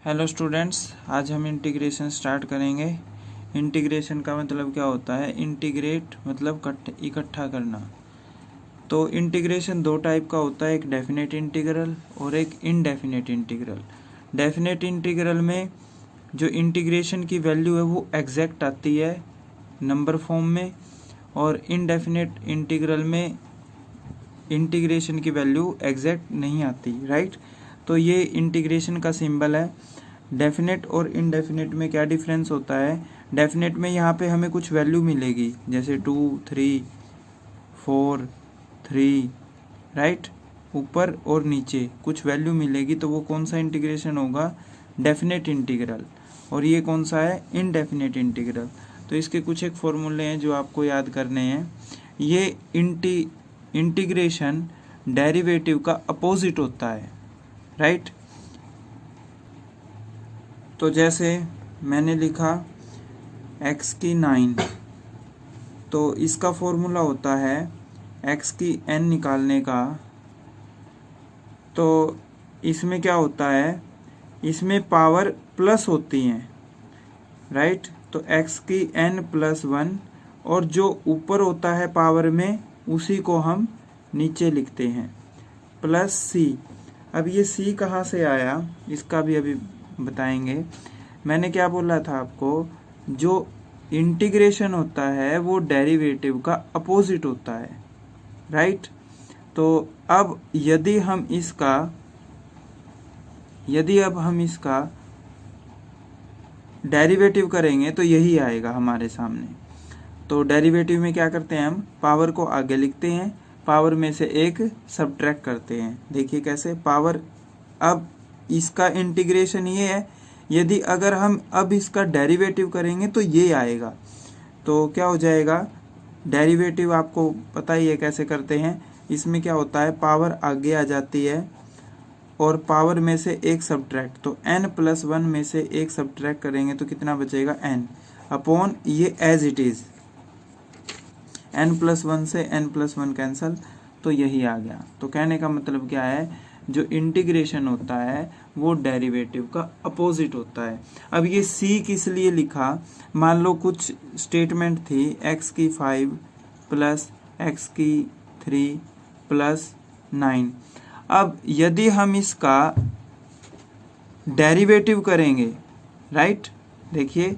Hello students, आज हम integration start करेंगे। इंटीग्रेशन का मतलब क्या होता है? इंटीग्रेट मतलब इकट्ठा करना। तो इंटीग्रेशन दो टाइप का होता है, एक डेफिनेट इंटीग्रल और एक इनडेफिनेट इंटीग्रल। डेफिनेट इंटीग्रल में जो इंटीग्रेशन की वैल्यू है वो एग्जैक्ट आती है नंबर फॉर्म में, और इनडेफिनेट इंटीग्रल में इंटीग्रेशन की वैल्यू एग्जैक्ट नहीं आती, राइट। तो ये इंटीग्रेशन का सिंबल है। डेफिनेट और इनडेफिनेट में क्या डिफरेंस होता है? डेफिनेट में यहाँ पे हमें कुछ वैल्यू मिलेगी, जैसे 2, 3, 4, 3, राइट। ऊपर और नीचे कुछ वैल्यू मिलेगी, तो वो कौन सा इंटीग्रेशन होगा? Definite integral. और ये कौन सा है? Indefinite integral. तो इसके कुछ एक फॉर्मूले हैं जो आपको याद करने हैं। ये इंटीग्रेशन डेरिवेटिव का अपोजिट होता है, राइट। तो जैसे मैंने लिखा x की 9, तो इसका फॉर्मूला होता है x की n निकालने का। तो इसमें क्या होता है? इसमें पावर प्लस होती हैं, राइट। तो x की n + 1, और जो ऊपर होता है पावर में उसी को हम नीचे लिखते हैं, प्लस c। अब ये c कहाँ से आया, इसका भी अभी बताएंगे। मैंने क्या बोला था आपको? जो इंटीग्रेशन होता है वो डेरिवेटिव का अपोजिट होता है, राइट। तो अब यदि अब हम इसका डेरिवेटिव करेंगे तो यही आएगा हमारे सामने। तो डेरिवेटिव में क्या करते हैं? हम पावर को आगे लिखते हैं, पावर में से एक सब्ट्रैक्ट करते हैं। देखिए कैसे पावर। अब इसका इंटीग्रेशन ये है, यदि अगर हम अब इसका डेरिवेटिव करेंगे तो ये आएगा। तो क्या हो जाएगा? डेरिवेटिव आपको पता ही है कैसे करते हैं। इसमें क्या होता है? पावर आगे आ जाती है और पावर में से एक सब्ट्रैक्ट। तो n + 1 में से एक सब्ट्रैक्ट करेंगे तो कितना बचेगा? n अपॉन ये एज इट इज। n + 1 से n + 1 कैंसल, तो यही आ गया। तो कहने का मतलब क्या है? जो इंटीग्रेशन होता है वो डेरिवेटिव का अपोजिट होता है। अब ये c किस लिए लिखा? मान लो कुछ स्टेटमेंट थी x की 5 + x की 3 + 9। अब यदि हम इसका डेरिवेटिव करेंगे, राइट, देखिए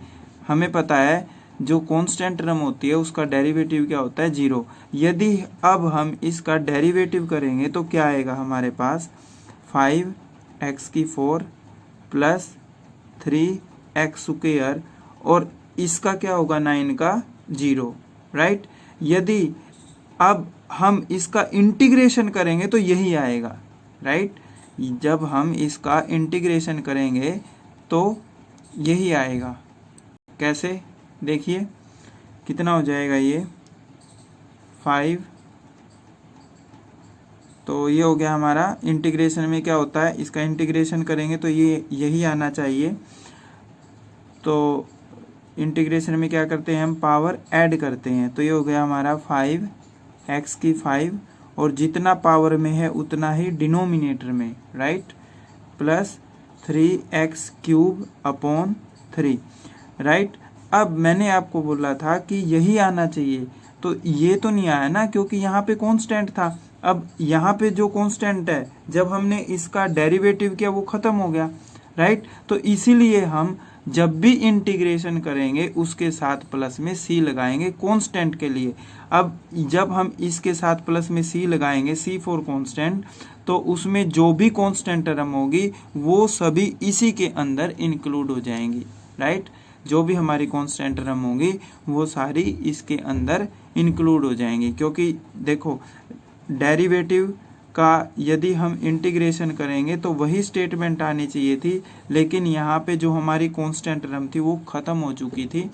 हमें पता है जो कांस्टेंट टर्म होती है उसका डेरिवेटिव क्या होता है? 0। यदि अब हम इसका डेरिवेटिव करेंगे तो क्या आएगा हमारे पास? 5x की 4 + 3x², और इसका क्या होगा? 9 का 0, राइट। यदि अब हम इसका इंटीग्रेशन करेंगे तो यही आएगा, राइट। जब हम इसका इंटीग्रेशन करेंगे तो यही आएगा। कैसे? देखिए कितना हो जाएगा ये 5। तो ये हो गया हमारा। इंटीग्रेशन में क्या होता है? इसका इंटीग्रेशन करेंगे तो ये यही आना चाहिए। तो इंटीग्रेशन में क्या करते हैं? हम पावर ऐड करते हैं। तो ये हो गया हमारा 5x की 5, और जितना पावर में है उतना ही डिनोमिनेटर में, right, plus 3x³ upon 3, right. अब मैंने आपको बोला था कि यही आना चाहिए, तो ये तो नहीं आया ना, क्योंकि यहाँ पे कांस्टेंट था। अब यहाँ पे जो कांस्टेंट है, जब हमने इसका डेरिवेटिव किया वो खत्म हो गया, राइट। तो इसीलिए हम जब भी इंटीग्रेशन करेंगे उसके साथ प्लस में c लगाएंगे कांस्टेंट के लिए। अब जब हम इसके साथ प्लस में c लगाएंगे, c फॉर कांस्टेंट, तो उसमें जो भी कांस्टेंट टर्म होगी वो सभी इसी के अंदर इंक्लूड हो जाएंगी, राइट। जो भी हमारी कांस्टेंट टर्म होगी वो सारी इसके अंदर इंक्लूड हो जाएंगी, क्योंकि देखो डेरिवेटिव का यदि हम इंटीग्रेशन करेंगे तो वही स्टेटमेंट आनी चाहिए थी, लेकिन यहाँ पे जो हमारी कांस्टेंट टर्म थी वो ख़त्म हो चुकी थी।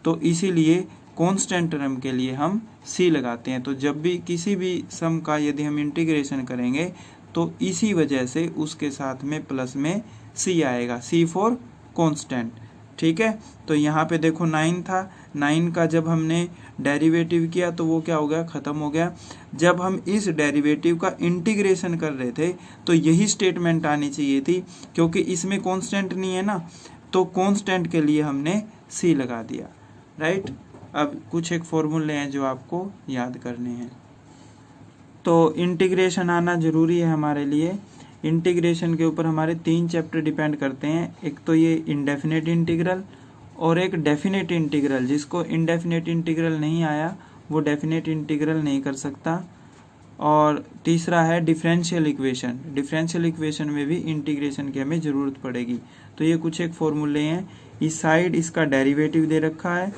तो इसीलिए कांस्टेंट टर्म के लिए हम c लगाते हैं। तो जब भी किसी भी सम का यदि हम इंटीग्रेशन करेंगे तो इसी वजह से उसके साथ में प्लस में c आएगा, c फॉर कांस्टेंट, ठीक है। तो यहाँ पे देखो 9 था, 9 का जब हमने डेरिवेटिव किया तो वो क्या हो गया, ख़त्म हो गया। जब हम इस डेरिवेटिव का इंटीग्रेशन कर रहे थे तो यही स्टेटमेंट आनी चाहिए थी, क्योंकि इसमें कांस्टेंट नहीं है ना, तो कांस्टेंट के लिए हमने सी लगा दिया, राइट। अब कुछ एक फॉर्मूले हैं जो आपको याद करने हैं। तो इंटीग्रेशन आना ज़रूरी है हमारे लिए। इंटीग्रेशन के ऊपर हमारे 3 चैप्टर डिपेंड करते हैं, एक तो ये इंडेफिनेट इंटीग्रल और एक डेफिनेट इंटीग्रल। जिसको इंडेफिनेट इंटीग्रल नहीं आया वो डेफिनेट इंटीग्रल नहीं कर सकता। और तीसरा है डिफरेंशियल इक्वेशन। डिफरेंशियल इक्वेशन में भी इंटीग्रेशन की हमें ज़रूरत पड़ेगी। तो ये कुछ एक फॉर्मूले हैं, इस साइड इसका डेरिवेटिव दे रखा है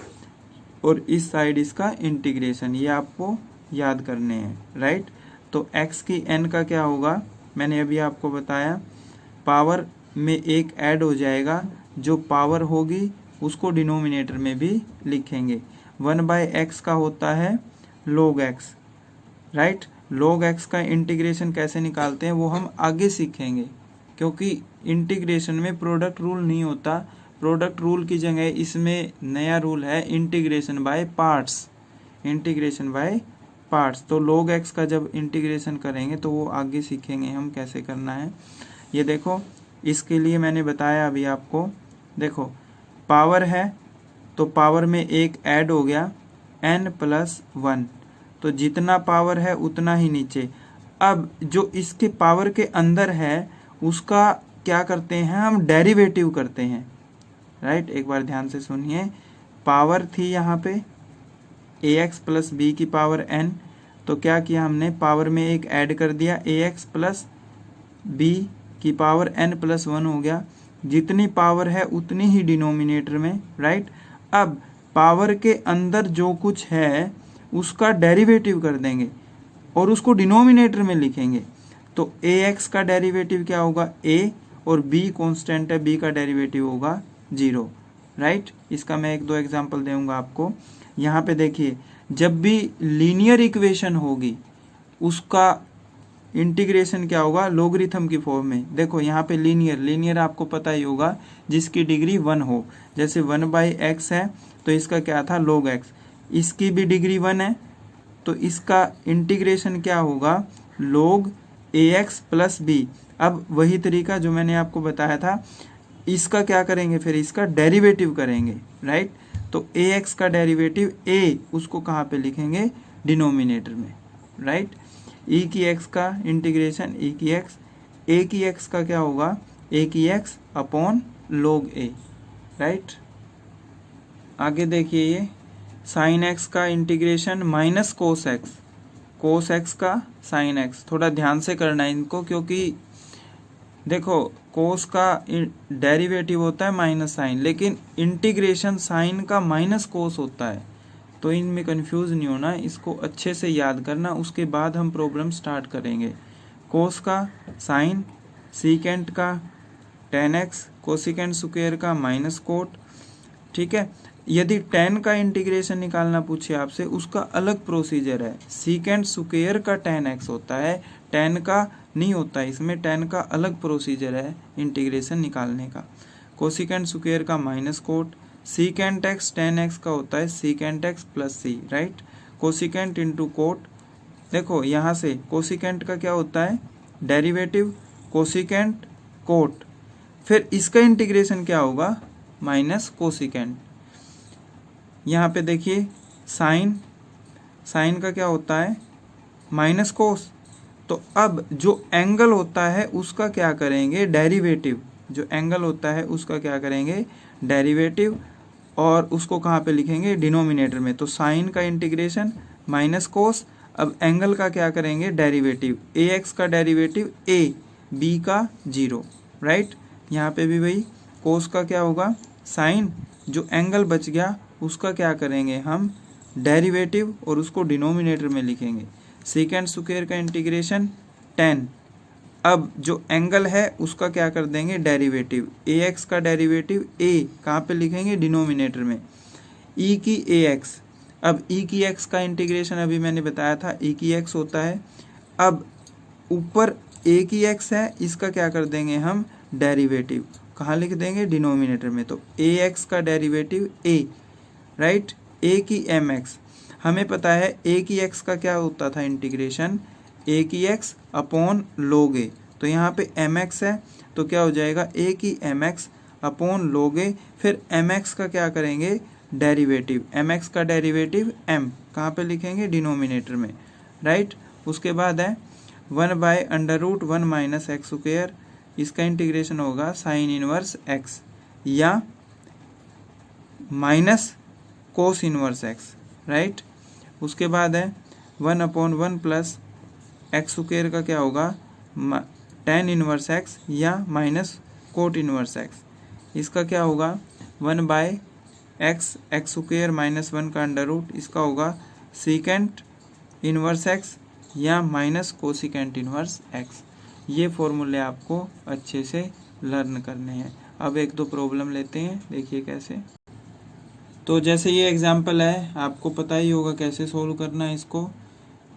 और इस साइड इसका इंटीग्रेशन, ये आपको याद करने हैं, राइट। तो x की n का क्या होगा, मैंने अभी आपको बताया, पावर में एक ऐड हो जाएगा, जो पावर होगी उसको डिनोमिनेटर में भी लिखेंगे। 1/x का होता है log x, right. log x का इंटीग्रेशन कैसे निकालते हैं वो हम आगे सीखेंगे, क्योंकि इंटीग्रेशन में प्रोडक्ट रूल नहीं होता। प्रोडक्ट रूल की जगह इसमें नया रूल है integration by parts, integration by parts. तो log x का जब इंटीग्रेशन करेंगे तो वो आगे सीखेंगे हम कैसे करना है। ये देखो, इसके लिए मैंने बताया अभी आपको, देखो पावर है तो पावर में एक ऐड हो गया n+1, तो जितना पावर है उतना ही नीचे। अब जो इसके पावर के अंदर है उसका क्या करते हैं हम, डेरिवेटिव करते हैं, राइट। एक बार ध्यान से सुनिए, पावर थी यहाँ पे ax प्लस बी की पावर n, तो क्या किया हमने, पावर में एक ऐड कर दिया, ax प्लस बी की पावर n+1 हो गया। जितनी पावर है उतनी ही डिनोमिनेटर में, राइट। अब पावर के अंदर जो कुछ है उसका डेरिवेटिव कर देंगे और उसको डिनोमिनेटर में लिखेंगे। तो ax का डेरिवेटिव क्या होगा, a, और b कांस्टेंट है, b का डेरिवेटिव होगा 0, राइट। इसका मैं 1-2 एग्जांपल दूंगा आपको। यहाँ पे देखिए, जब भी लीनियर इक्वेशन होगी उसका इंटीग्रेशन क्या होगा, लोगरिथम की फॉर्म में। देखो यहाँ पे लीनियर आपको पता ही होगा, जिसकी डिग्री 1 हो। जैसे 1/x है तो इसका क्या था, log x, इसकी भी डिग्री 1 है तो इसका इंटीग्रेशन क्या होगा, log ax प्लस b। अब वही तरीका जो मैंने आपको बताया था, इसका क्या करेंगे, फिर इसका डेरिवेटिव करेंगे, राइट। तो ax का डेरिवेटिव a, उसको कहाँ पे लिखेंगे, डिनोमिनेटर में, राइट। e की x का इंटीग्रेशन e की x, a की x का क्या होगा, a की x upon log a, right. आगे देखिए, ये साइन x का इंटीग्रेशन माइनस कोस x का साइन x। थोड़ा ध्यान से करना है इनको, क्योंकि देखो कोस का डेरिवेटिव होता है माइनस साइन, लेकिन इंटीग्रेशन साइन का माइनस कोस होता है। तो इनमें कंफ्यूज नहीं होना, इसको अच्छे से याद करना, उसके बाद हम प्रॉब्लम स्टार्ट करेंगे। कोस का साइन, सीकेंट का tan x, कोसिकेंट स्क्वायर का माइनस कोट, ठीक है। यदि tan का इंटीग्रेशन निकालना पूछे आपसे, उसका अलग प्रोसीजर है। सीकेंट स्क्वायर का tan x होता है, tan का नहीं होता, इसमें tan का अलग प्रोसीजर है इंटीग्रेशन निकालने का। कोसिकेंट स्क्वायर का minus cot, secant x tan x का होता है सीकेंट x प्लस सी, राइट। कोसिकेंट इंटू कोट, देखो यहाँ से कोसिकेंट का क्या होता है, डेरिवेटिव, कोसिकेंट कोट, फिर इसका इंटीग्रेशन क्या होगा, माइनस कोसिकेंट। यहाँ पे देखिए साइन का क्या होता है, माइनस कोस। तो अब जो एंगल होता है उसका क्या करेंगे, डेरिवेटिव, जो एंगल होता है उसका क्या करेंगे, डेरिवेटिव, और उसको कहाँ पे लिखेंगे, डिनोमिनेटर में। तो साइन का इंटीग्रेशन माइनस कोस, अब एंगल का क्या करेंगे, डेरिवेटिव, ax का डेरिवेटिव a, b का 0, राइट। यहाँ पे भी वही, कोस का क्या होगा, साइन, जो एंगल बच गया उसका क्या करेंगे हम, डेरिवेटिव, और उसको डिनोमिनेटर में लिखेंगे। सीकेंट स्क्वायर का इंटीग्रेशन tan, अब जो एंगल है उसका क्या कर देंगे, डेरिवेटिव, ax का डेरिवेटिव a कहाँ पे लिखेंगे, डिनोमिनेटर में, e की ax। अब e की x का इंटीग्रेशन अभी मैंने बताया था, e की x होता है। अब ऊपर a की x है, इसका क्या कर देंगे हम, डेरिवेटिव, कहाँ लिख देंगे, डिनोमिनेटर में। तो ax का डेरिवेटिव a, राइट, a की mx। हमें पता है ए की एक्स का क्या होता था इंटीग्रेशन, ए की एक्स अपॉन log a। तो यहाँ पे एम एक्स है तो क्या हो जाएगा ए की m x upon log a। फिर एम एक्स का क्या करेंगे डेरिवेटिव, एम एक्स का डेरिवेटिव एम कहाँ पे लिखेंगे डिनोमिनेटर में, राइट। उसके बाद है 1/√1 माइनस एक्स स्क्वायर, इसका इंटीग्रेशन होगा साइन इनवर्स एक्स या minus cos inverse x, right. उसके बाद है 1/1 प्लस एक्स स्क्वायर का क्या होगा tan इनवर्स एक्स या माइनस कोट इनवर्स एक्स, इसका क्या होगा 1/x एक्स स्क्वायर माइनस 1 का अंडर रूट, इसका होगा सीकेंट इनवर्स एक्स या माइनस कोसिकेंट इनवर्स एक्स। ये फॉर्मूले आपको अच्छे से लर्न करने हैं। अब एक दो प्रॉब्लम लेते हैं, देखिए कैसे। तो जैसे ये एग्जांपल है, आपको पता ही होगा कैसे सोल्व करना है इसको।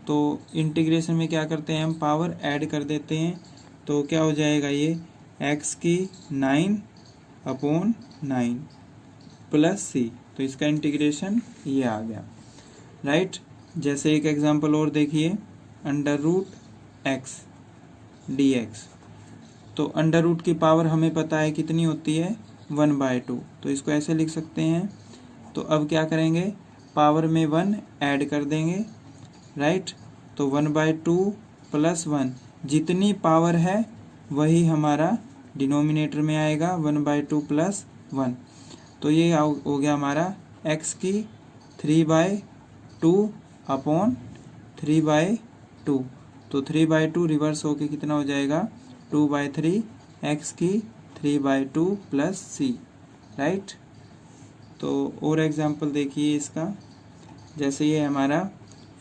तो इंटीग्रेशन में क्या करते हैं हम पावर ऐड कर देते हैं, तो क्या हो जाएगा ये x की 9/9 प्लस c, तो इसका इंटीग्रेशन ये आ गया, राइट। जैसे एक एग्जांपल और देखिए, √x dx। तो अंडर रूट की पावर हमें पता है कितनी होती है 1/2, तो इसको ऐसे लिख सकते हैं। तो अब क्या करेंगे पावर में 1 ऐड कर देंगे, राइट। तो 1/2 प्लस 1, जितनी पावर है वही हमारा डिनोमिनेटर में आएगा 1/2 प्लस 1। तो ये हो गया हमारा x की 3/2 अपॉन 3/2। तो 3/2 रिवर्स होके कितना हो जाएगा 2/3, x की 3/2 प्लस c, राइट। तो और एग्जांपल देखिए इसका, जैसे ये हमारा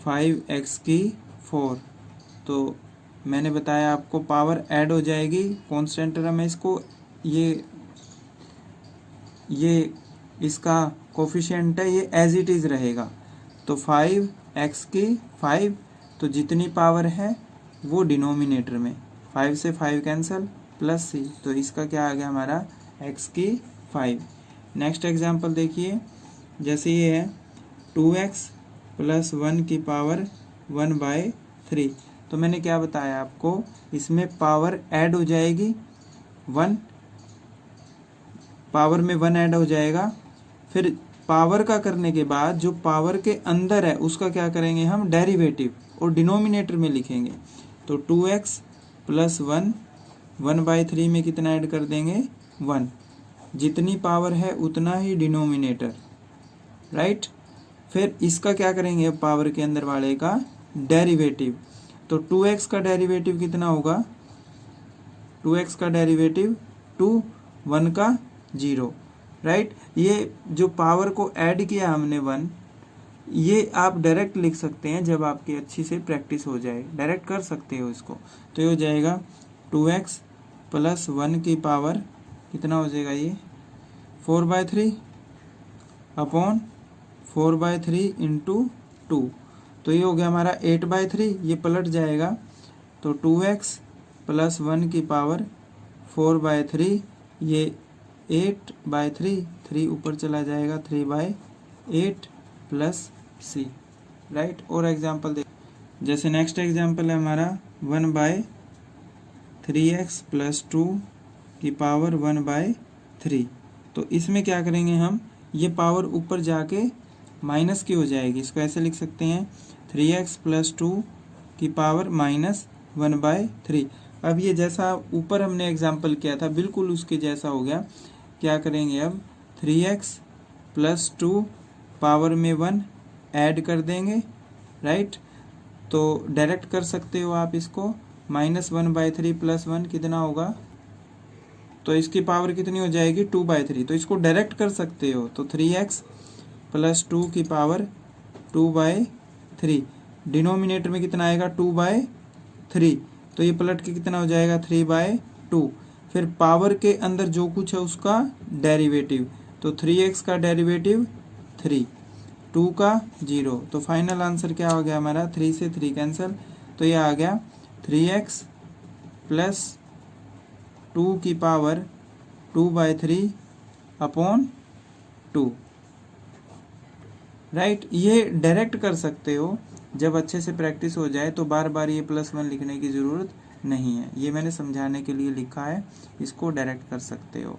5x की 4। तो मैंने बताया आपको पावर ऐड हो जाएगी, कांस्टेंट टर्म है इसको, ये इसका कोफिशिएंट है, ये एज इट इज़ रहेगा। तो 5x की 5, तो जितनी पावर है वो डिनोमिनेटर में, 5 से 5 कैंसिल प्लस c, तो इसका क्या आ गया हमारा x की 5। नेक्स्ट एग्जांपल देखिए, जैसे ये है 2x प्लस 1 की पावर 1/3। तो मैंने क्या बताया आपको, इसमें पावर ऐड हो जाएगी 1, पावर में 1 ऐड हो जाएगा। फिर पावर का करने के बाद जो पावर के अंदर है उसका क्या करेंगे हम डेरिवेटिव, और डिनोमिनेटर में लिखेंगे। तो 2x प्लस 1 1/3 में कितना ऐड कर देंगे 1, जितनी पावर है उतना ही डिनोमिनेटर, राइट। फिर इसका क्या करेंगे पावर के अंदर वाले का डेरिवेटिव। तो 2x का डेरिवेटिव कितना होगा, 2x का डेरिवेटिव 2, 1 का 0, राइट। ये जो पावर को ऐड किया हमने 1, ये आप डायरेक्ट लिख सकते हैं, जब आपकी अच्छी से प्रैक्टिस हो जाए डायरेक्ट कर सकते हो इसको। तो ये हो जाएगा 2x प्लस 1 की पावर कितना हो जाएगा ये 4/3 अपॉन 4/3 इंटू 2। तो ये हो गया हमारा 8/3, ये पलट जाएगा। तो 2x प्लस 1 की पावर 4/3, ये 8/3, 3 ऊपर चला जाएगा 3/8 प्लस c, राइट। और एग्जांपल देख, जैसे नेक्स्ट एग्जांपल है हमारा 1/3x प्लस 2 की पावर 1/3। तो इसमें क्या करेंगे हम, ये पावर ऊपर जाके माइनस की हो जाएगी, इसको ऐसे लिख सकते हैं 3x प्लस 2 की पावर माइनस 1/3। अब ये जैसा ऊपर हमने एग्जांपल किया था बिल्कुल उसके जैसा हो गया। क्या करेंगे अब 3x प्लस 2 पावर में 1 ऐड कर देंगे, राइट। तो डायरेक्ट कर सकते हो आप इसको, माइनस 1/3 प्लस 1 कितना होगा, तो इसकी पावर कितनी हो जाएगी 2/3। तो इसको डायरेक्ट कर सकते हो, तो 3x प्लस 2 की पावर 2/3, डिनोमिनेटर में कितना आएगा 2/3, तो ये पलट के कितना हो जाएगा 3/2। फिर पावर के अंदर जो कुछ है उसका डेरिवेटिव, तो 3x का डेरिवेटिव 3, 2 का 0। तो फाइनल आंसर क्या हो गया हमारा 3 से 3 कैंसिल, तो ये आ गया 3x प्लस 2 की पावर 2/3 अपॉन 2। राइट। ये डायरेक्ट कर सकते हो, जब अच्छे से प्रैक्टिस हो जाए तो बार बार ये +1 लिखने की ज़रूरत नहीं है। ये मैंने समझाने के लिए लिखा है, इसको डायरेक्ट कर सकते हो।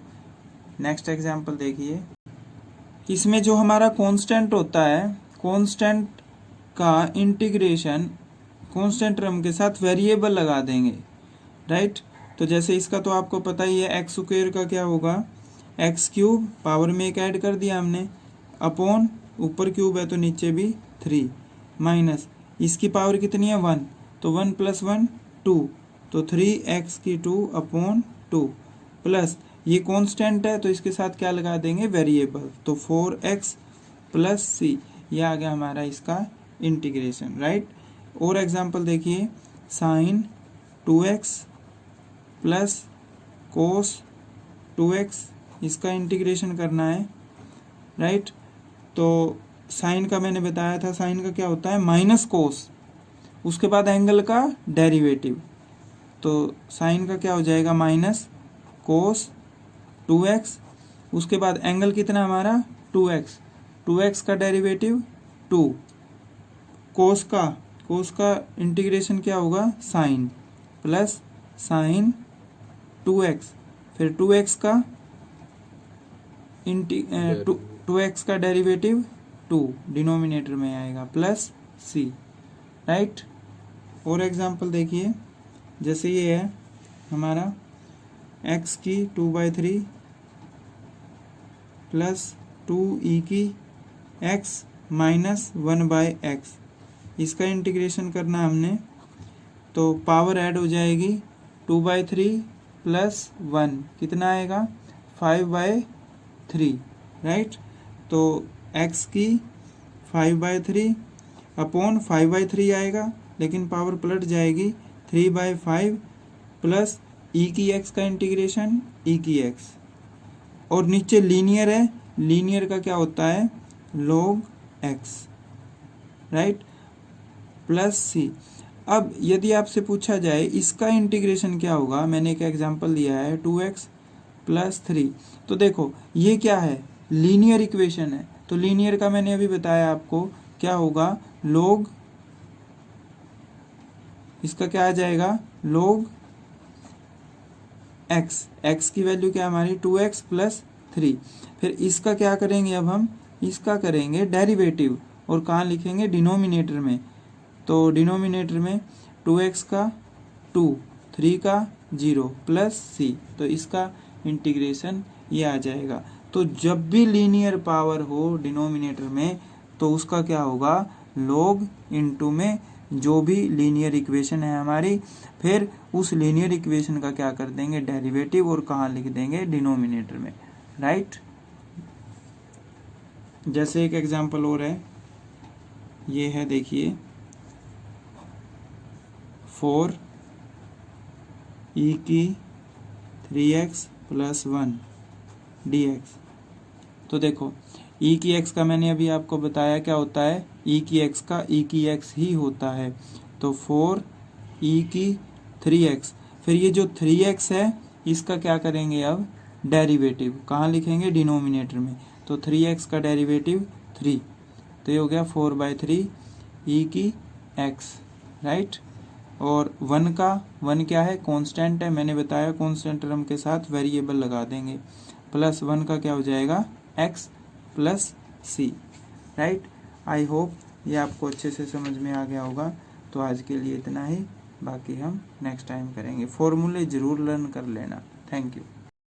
नेक्स्ट एग्जाम्पल देखिए। इसमें जो हमारा कांस्टेंट होता है, कांस्टेंट का इंटीग्रेशन कांस्टेंट टर्म के साथ वेरिएबल लगा देंगे, राइट। तो जैसे इसका तो आपको पता ही है, एक्स स्क्वायर का क्या होगा, एक्स क्यूब, पावर में एक ऐड कर दिया हमने, अपॉन ऊपर क्यूब है तो नीचे भी 3, माइनस इसकी पावर कितनी है 1, तो 1 + 1 2, तो 3x की 2 अपॉन 2, प्लस ये कांस्टेंट है तो इसके साथ क्या लगा देंगे, वेरिएबल, तो 4x + c, ये आ गया हमारा इसका इंटीग्रेशन, राइट। और एग्जांपल देखिए, sine 2x plus cos 2x, इसका इंटीग्रेशन करना है, राइट। तो साइन का मैंने बताया था, साइन का क्या होता है, माइनस कोस, उसके बाद एंगल का डेरिवेटिव, तो साइन का क्या हो जाएगा, माइनस कोस 2x, उसके बाद एंगल कितना हमारा 2x, 2x का डेरिवेटिव 2, कोस का इंटीग्रेशन क्या होगा, साइन, प्लस साइन 2x, फिर 2x का 2x का डेरिवेटिव 2 डिनोमिनेटर में आएगा, प्लस c, राइट। और एग्जांपल देखिए, जैसे ये है हमारा x की 2/3 प्लस 2e की x माइनस 1/x, इसका इंटीग्रेशन करना हमने, तो पावर ऐड हो जाएगी 2/3 प्लस 1, कितना आएगा 5/3, राइट। तो x की 5/3 अपॉन 5/3 आएगा, लेकिन पावर पलट जाएगी 3/5 प्लस e की x का इंटीग्रेशन e की x, और नीचे लीनियर है, लीनियर का क्या होता है, log x, right, plus c। अब यदि आपसे पूछा जाए इसका इंटीग्रेशन क्या होगा, मैंने एक एग्जांपल दिया है 2x + 3, तो देखो ये क्या है, लीनियर इक्वेशन है, तो लीनियर का मैंने अभी बताया आपको क्या होगा, log, इसका क्या आ जाएगा, log x, x की वैल्यू क्या हमारी 2x + 3, फिर इसका क्या करेंगे, अब हम इसका करेंगे डेरिवेटिव, और कहाँ लिखेंगे, डिनोमिनेटर में, तो डिनोमिनेटर में 2x का 2, 3 का 0 प्लस c, तो इसका इंटीग्रेशन ये आ जाएगा। तो जब भी लीनियर पावर हो डिनोमिनेटर में, तो उसका क्या होगा, log इनटू में जो भी लीनियर इक्वेशन है हमारी, फिर उस लीनियर इक्वेशन का क्या कर देंगे, डेरिवेटिव, और कहाँ लिख देंगे, डिनोमिनेटर में, राइट। जैसे एक एग्जांपल और है, ये है देखिए 4e की 3x + 1 dx, तो देखो e की x का मैंने अभी आपको बताया क्या होता है, e की x का e की x ही होता है, तो 4e की 3x, फिर ये जो 3x है इसका क्या करेंगे, अब डेरिवेटिव, कहाँ लिखेंगे, डिनोमिनेटर में, तो 3x का डेरिवेटिव 3, तो ये हो गया 4/3 e की x, राइट। और 1 क्या है, कांस्टेंट है, मैंने बताया कांस्टेंट टर्म के साथ वेरिएबल लगा देंगे, प्लस 1 का क्या हो जाएगा, x + c, right. I hope ये आपको अच्छे से समझ में आ गया होगा। तो आज के लिए इतना ही, बाकी हम नेक्स्ट टाइम करेंगे। फॉर्मूले ज़रूर लर्न कर लेना। Thank you.